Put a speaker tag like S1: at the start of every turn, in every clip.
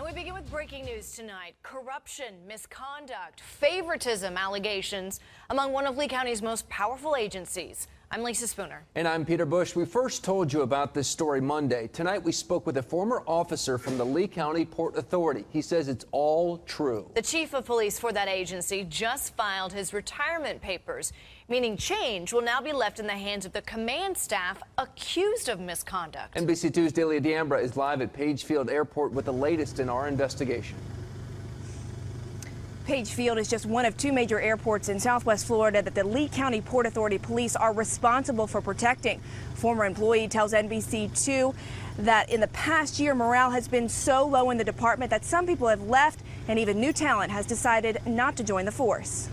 S1: And we begin with breaking news tonight. Corruption, misconduct, favoritism allegations among one of Lee County's most powerful agencies. I'm Lisa Spooner.
S2: And I'm Peter Bush. We first told you about this story Monday. Tonight we spoke with a former officer from the Lee County Port Authority. He says it's all true. The chief of police for that agency just filed his retirement papers, meaning change will now be left in the hands of the command staff accused of misconduct. NBC2's Delia D'Ambra is live at Page Field Airport with the latest in our investigation.
S3: Page Field is just one of two major airports in Southwest Florida that the Lee County Port Authority police are responsible for protecting. Former employee tells NBC2 that in the past year, morale has been so low in the department that some people have left and even new talent has decided not to join the force.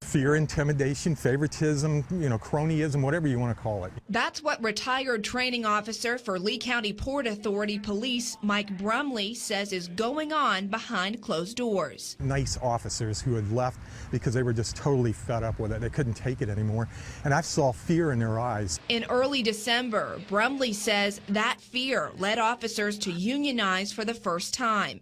S4: Fear, intimidation, favoritism, cronyism, whatever you want to call it.
S5: That's what retired training officer for Lee County Port Authority Police Mike Brumley says is going on behind closed doors.
S4: Nice officers who had left because they were just totally fed up with it. They couldn't take it anymore. And I saw fear in their eyes.
S5: In early December, Brumley says that fear led officers to unionize for the first time.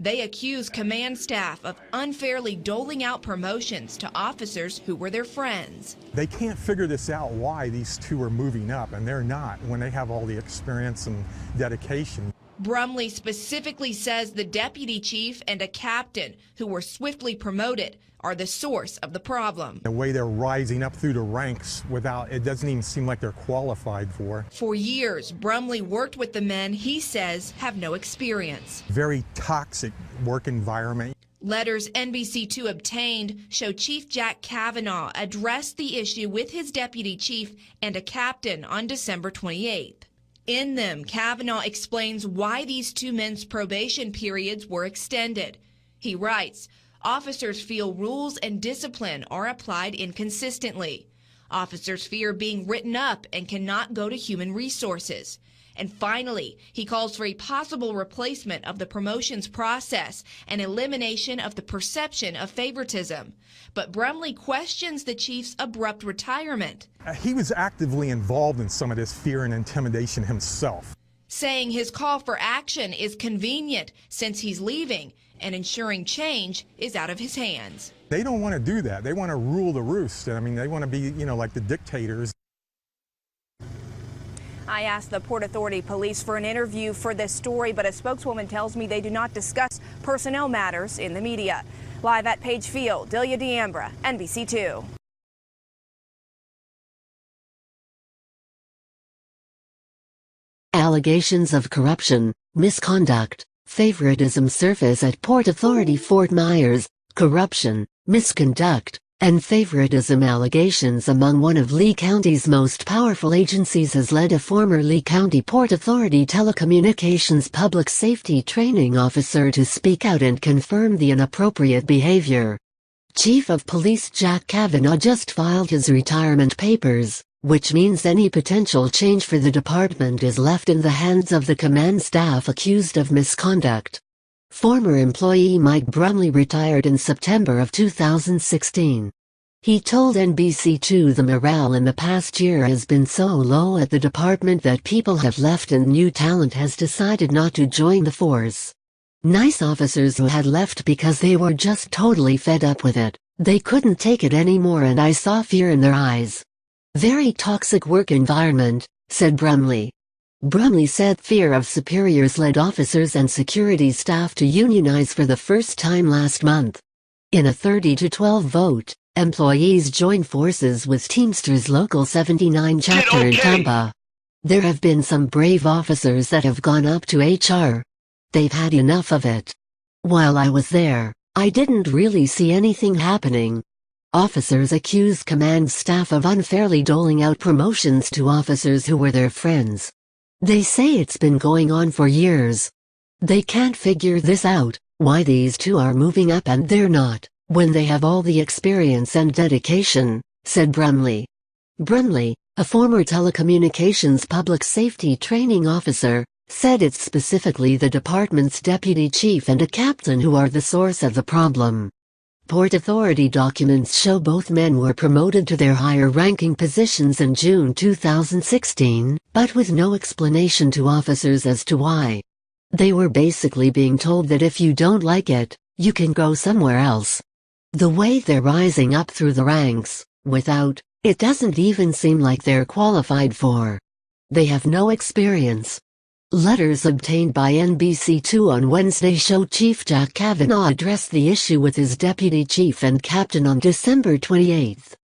S5: They accuse command staff of unfairly doling out promotions to officers who were their friends.
S4: They can't figure this out why these two are moving up, and they're not when they have all the experience and dedication.
S5: Brumley specifically says the deputy chief and a captain who were swiftly promoted are the source of the problem.
S4: The way they're rising up through the ranks it doesn't even seem like they're qualified for.
S5: For years, Brumley worked with the men he says have no experience.
S4: Very toxic work environment.
S5: Letters NBC2 obtained show Chief Jack Kavanaugh addressed the issue with his deputy chief and a captain on December 28th. In them, Kavanaugh explains why these two men's probation periods were extended. He writes, officers feel rules and discipline are applied inconsistently. Officers fear being written up and cannot go to human resources. And finally, he calls for a possible replacement of the promotions process and elimination of the perception of favoritism. But Brumley questions the chief's abrupt retirement.
S4: He was actively involved in some of this fear and intimidation himself.
S5: Saying his call for action is convenient since he's leaving and ensuring change is out of his hands.
S4: They don't want to do that. They want to rule the roost. I mean, they want to be, like the dictators.
S3: I asked the Port Authority police for an interview for this story, but a spokeswoman tells me they do not discuss personnel matters in the media. Live at Page Field, Delia D'Ambra, NBC2.
S6: Allegations of corruption, misconduct, favoritism surface at Port Authority Fort Myers. Corruption, misconduct, and favoritism allegations among one of Lee County's most powerful agencies has led a former Lee County Port Authority telecommunications public safety training officer to speak out and confirm the inappropriate behavior. Chief of Police Jack Kavanaugh just filed his retirement papers, which means any potential change for the department is left in the hands of the command staff accused of misconduct. Former employee Mike Brumley retired in September of 2016. He told NBC2 the morale in the past year has been so low at the department that people have left and new talent has decided not to join the force. Nice officers who had left because they were just totally fed up with it. They couldn't take it anymore and I saw fear in their eyes. Very toxic work environment, said Brumley. Brumley said fear of superiors led officers and security staff to unionize for the first time last month. In a 30-12 vote, employees joined forces with Teamsters Local 79 chapter in Tampa. There have been some brave officers that have gone up to HR. They've had enough of it. While I was there, I didn't really see anything happening. Officers accused command staff of unfairly doling out promotions to officers who were their friends. They say it's been going on for years. They can't figure this out, why these two are moving up and they're not, when they have all the experience and dedication, said Brumley. Brumley, a former telecommunications public safety training officer, said it's specifically the department's deputy chief and a captain who are the source of the problem. Port Authority documents show both men were promoted to their higher-ranking positions in June 2016, but with no explanation to officers as to why. They were basically being told that if you don't like it, you can go somewhere else. The way they're rising up through the ranks, it doesn't even seem like they're qualified for. They have no experience. Letters obtained by NBC2 on Wednesday show Chief Jack Kavanaugh addressed the issue with his deputy chief and captain on December 28.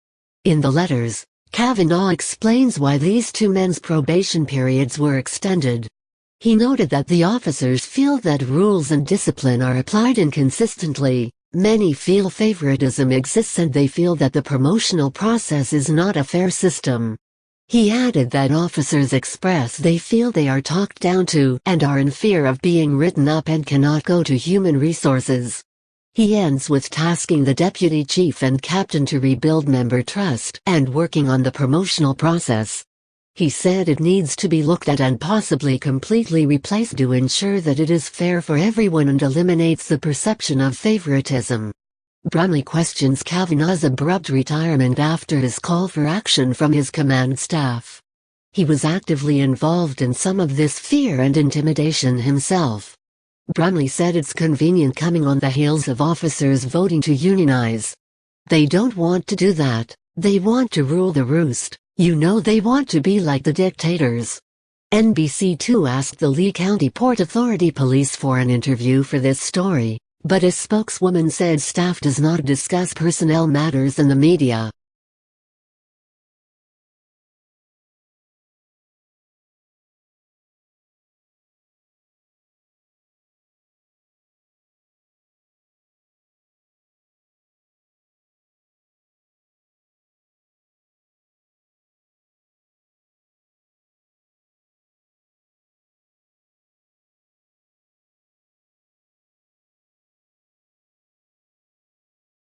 S6: In the letters, Kavanaugh explains why these two men's probation periods were extended. He noted that the officers feel that rules and discipline are applied inconsistently, many feel favoritism exists, and they feel that the promotional process is not a fair system. He added that officers express they feel they are talked down to and are in fear of being written up and cannot go to human resources. He ends with tasking the deputy chief and captain to rebuild member trust and working on the promotional process. He said it needs to be looked at and possibly completely replaced to ensure that it is fair for everyone and eliminates the perception of favoritism. Brummell questions Kavanaugh's abrupt retirement after his call for action from his command staff. He was actively involved in some of this fear and intimidation himself. Brummell said it's convenient coming on the heels of officers voting to unionize. They don't want to do that, they want to rule the roost, they want to be like the dictators. NBC2 asked the Lee County Port Authority Police for an interview for this story, but a spokeswoman said staff does not discuss personnel matters in the media.